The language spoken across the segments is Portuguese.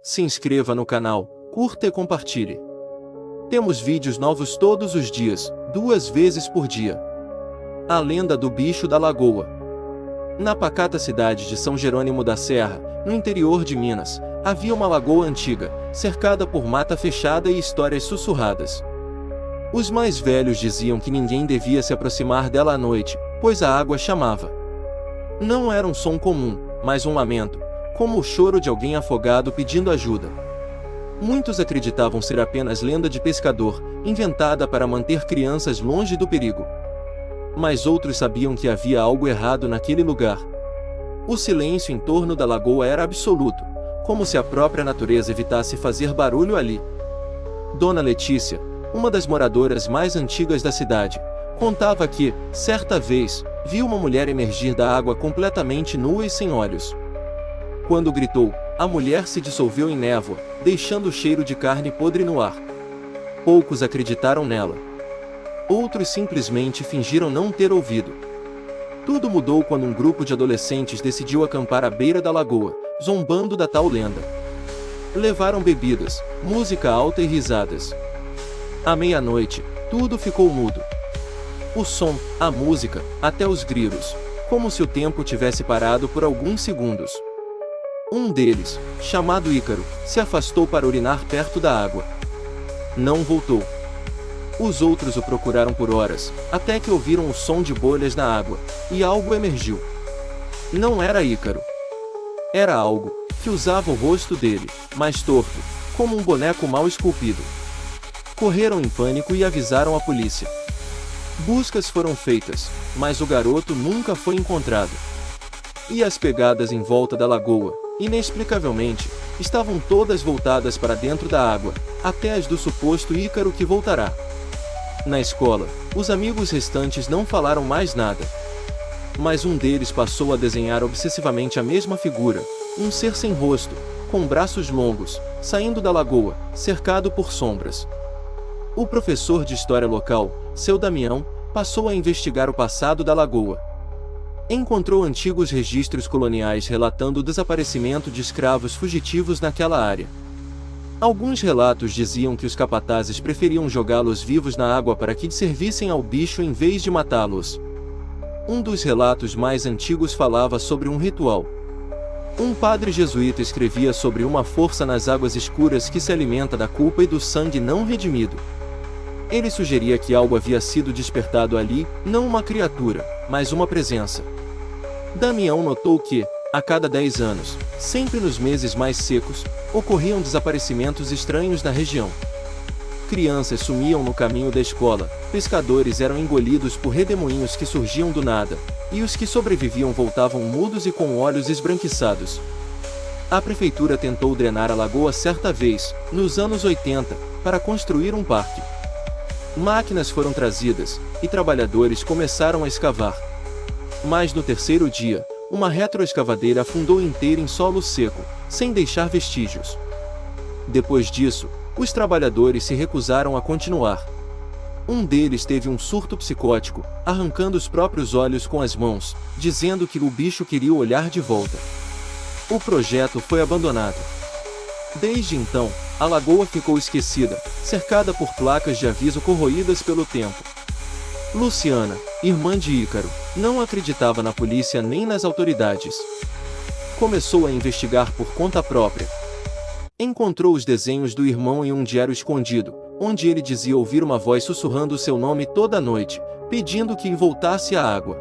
se inscreva no canal, curta e compartilhe. Temos vídeos novos todos os dias, 2 vezes por dia. A lenda do bicho da lagoa. Na pacata cidade de São Jerônimo da Serra, no interior de Minas, havia uma lagoa antiga, cercada por mata fechada e histórias sussurradas. Os mais velhos diziam que ninguém devia se aproximar dela à noite, pois a água chamava. Não era um som comum, mas um lamento, como o choro de alguém afogado pedindo ajuda. Muitos acreditavam ser apenas lenda de pescador, inventada para manter crianças longe do perigo. Mas outros sabiam que havia algo errado naquele lugar. O silêncio em torno da lagoa era absoluto, como se a própria natureza evitasse fazer barulho ali. Dona Letícia, uma das moradoras mais antigas da cidade, contava que, certa vez, viu uma mulher emergir da água completamente nua e sem olhos. Quando gritou, a mulher se dissolveu em névoa, deixando o cheiro de carne podre no ar. Poucos acreditaram nela. Outros simplesmente fingiram não ter ouvido. Tudo mudou quando um grupo de adolescentes decidiu acampar à beira da lagoa, zombando da tal lenda. Levaram bebidas, música alta e risadas. À meia-noite, tudo ficou mudo. O som, a música, até os grilos, como se o tempo tivesse parado por alguns segundos. Um deles, chamado Ícaro, se afastou para urinar perto da água. Não voltou. Os outros o procuraram por horas, até que ouviram o som de bolhas na água, e algo emergiu. Não era Ícaro. Era algo que usava o rosto dele, mais torto, como um boneco mal esculpido. Correram em pânico e avisaram a polícia. Buscas foram feitas, mas o garoto nunca foi encontrado. E as pegadas em volta da lagoa, inexplicavelmente, estavam todas voltadas para dentro da água, até as do suposto Ícaro que voltará. Na escola, os amigos restantes não falaram mais nada. Mas um deles passou a desenhar obsessivamente a mesma figura, um ser sem rosto, com braços longos, saindo da lagoa, cercado por sombras. O professor de história local, seu Damião, passou a investigar o passado da lagoa. Encontrou antigos registros coloniais relatando o desaparecimento de escravos fugitivos naquela área. Alguns relatos diziam que os capatazes preferiam jogá-los vivos na água para que servissem ao bicho em vez de matá-los. Um dos relatos mais antigos falava sobre um ritual. Um padre jesuíta escrevia sobre uma força nas águas escuras que se alimenta da culpa e do sangue não redimido. Ele sugeria que algo havia sido despertado ali, não uma criatura, mas uma presença. Damião notou que, a cada 10 anos, sempre nos meses mais secos, ocorriam desaparecimentos estranhos na região. Crianças sumiam no caminho da escola, pescadores eram engolidos por redemoinhos que surgiam do nada, e os que sobreviviam voltavam mudos e com olhos esbranquiçados. A prefeitura tentou drenar a lagoa certa vez, nos anos 80, para construir um parque. Máquinas foram trazidas, e trabalhadores começaram a escavar. Mas no terceiro dia, uma retroescavadeira afundou inteira em solo seco, sem deixar vestígios. Depois disso, os trabalhadores se recusaram a continuar. Um deles teve um surto psicótico, arrancando os próprios olhos com as mãos, dizendo que o bicho queria olhar de volta. O projeto foi abandonado. Desde então, a lagoa ficou esquecida, cercada por placas de aviso corroídas pelo tempo. Luciana, irmã de Ícaro, não acreditava na polícia nem nas autoridades. Começou a investigar por conta própria. Encontrou os desenhos do irmão em um diário escondido, onde ele dizia ouvir uma voz sussurrando seu nome toda noite, pedindo que voltasse à água.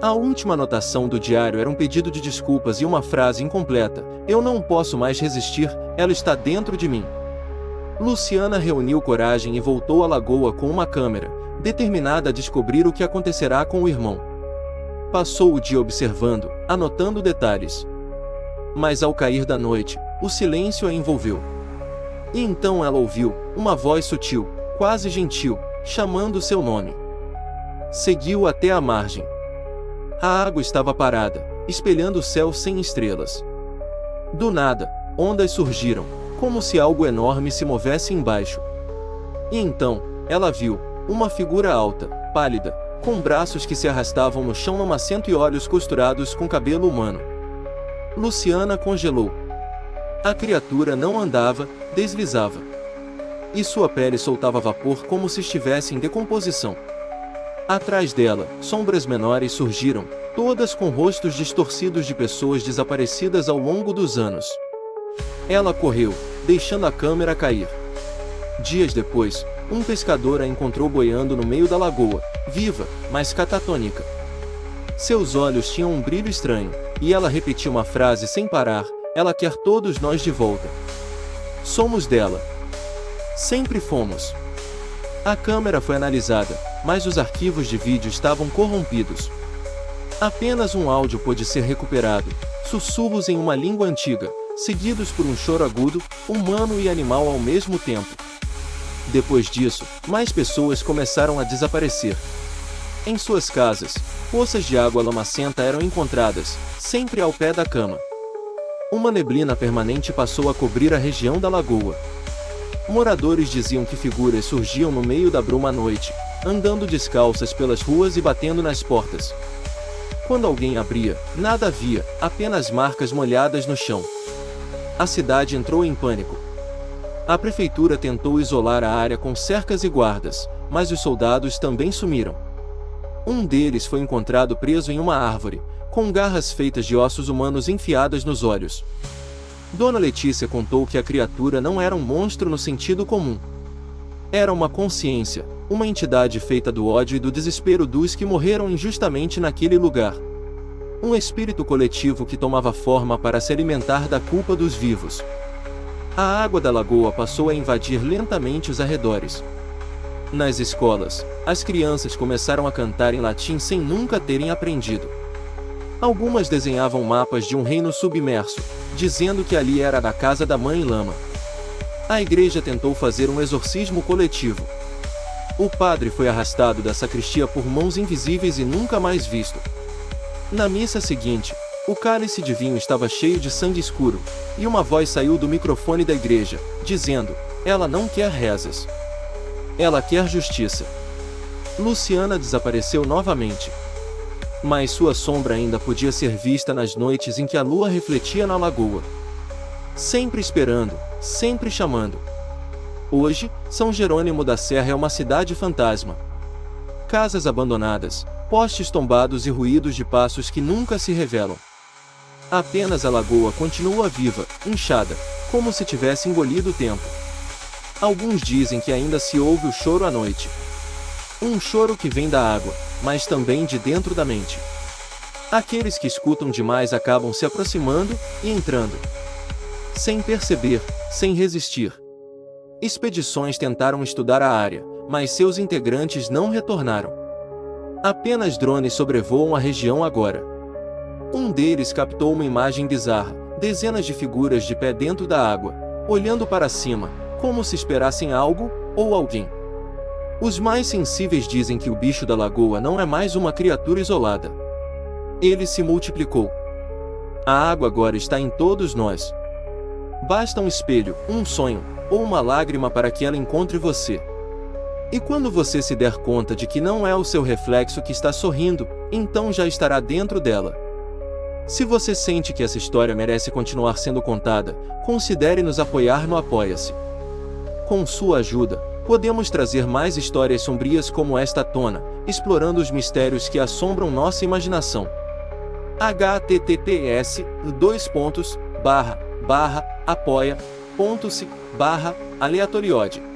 A última anotação do diário era um pedido de desculpas e uma frase incompleta: "Eu não posso mais resistir, ela está dentro de mim." Luciana reuniu coragem e voltou à lagoa com uma câmera, determinada a descobrir o que acontecerá com o irmão. Passou o dia observando, anotando detalhes. Mas ao cair da noite, o silêncio a envolveu. E então ela ouviu uma voz sutil, quase gentil, chamando seu nome. Seguiu até a margem. A água estava parada, espelhando o céu sem estrelas. Do nada, ondas surgiram, como se algo enorme se movesse embaixo. E então, ela viu uma figura alta, pálida, com braços que se arrastavam no chão lamacento e olhos costurados com cabelo humano. Luciana congelou. A criatura não andava, deslizava. E sua pele soltava vapor como se estivesse em decomposição. Atrás dela, sombras menores surgiram, todas com rostos distorcidos de pessoas desaparecidas ao longo dos anos. Ela correu, deixando a câmera cair. Dias depois, um pescador a encontrou boiando no meio da lagoa, viva, mas catatônica. Seus olhos tinham um brilho estranho, e ela repetia uma frase sem parar: ela quer todos nós de volta. Somos dela. Sempre fomos. A câmera foi analisada, mas os arquivos de vídeo estavam corrompidos. Apenas um áudio pôde ser recuperado, sussurros em uma língua antiga, seguidos por um choro agudo, humano e animal ao mesmo tempo. Depois disso, mais pessoas começaram a desaparecer. Em suas casas, poças de água lamacenta eram encontradas, sempre ao pé da cama. Uma neblina permanente passou a cobrir a região da lagoa. Moradores diziam que figuras surgiam no meio da bruma à noite, andando descalças pelas ruas e batendo nas portas. Quando alguém abria, nada havia, apenas marcas molhadas no chão. A cidade entrou em pânico. A prefeitura tentou isolar a área com cercas e guardas, mas os soldados também sumiram. Um deles foi encontrado preso em uma árvore, com garras feitas de ossos humanos enfiadas nos olhos. Dona Letícia contou que a criatura não era um monstro no sentido comum. Era uma consciência, uma entidade feita do ódio e do desespero dos que morreram injustamente naquele lugar. Um espírito coletivo que tomava forma para se alimentar da culpa dos vivos. A água da lagoa passou a invadir lentamente os arredores. Nas escolas, as crianças começaram a cantar em latim sem nunca terem aprendido. Algumas desenhavam mapas de um reino submerso, dizendo que ali era a casa da Mãe Lama. A igreja tentou fazer um exorcismo coletivo. O padre foi arrastado da sacristia por mãos invisíveis e nunca mais visto. Na missa seguinte, o cálice de vinho estava cheio de sangue escuro, e uma voz saiu do microfone da igreja, dizendo: ela não quer rezas. Ela quer justiça. Luciana desapareceu novamente. Mas sua sombra ainda podia ser vista nas noites em que a lua refletia na lagoa. Sempre esperando, sempre chamando. Hoje, São Jerônimo da Serra é uma cidade fantasma. Casas abandonadas, postes tombados e ruídos de passos que nunca se revelam. Apenas a lagoa continua viva, inchada, como se tivesse engolido o tempo. Alguns dizem que ainda se ouve o choro à noite. Um choro que vem da água, mas também de dentro da mente. Aqueles que escutam demais acabam se aproximando e entrando. Sem perceber, sem resistir. Expedições tentaram estudar a área, mas seus integrantes não retornaram. Apenas drones sobrevoam a região agora. Um deles captou uma imagem bizarra, dezenas de figuras de pé dentro da água, olhando para cima, como se esperassem algo, ou alguém. Os mais sensíveis dizem que o bicho da lagoa não é mais uma criatura isolada. Ele se multiplicou. A água agora está em todos nós. Basta um espelho, um sonho, ou uma lágrima para que ela encontre você. E quando você se der conta de que não é o seu reflexo que está sorrindo, então já estará dentro dela. Se você sente que essa história merece continuar sendo contada, considere nos apoiar no Apoia-se. Com sua ajuda, podemos trazer mais histórias sombrias como esta à tona, explorando os mistérios que assombram nossa imaginação. https://apoia.se/aleatoriode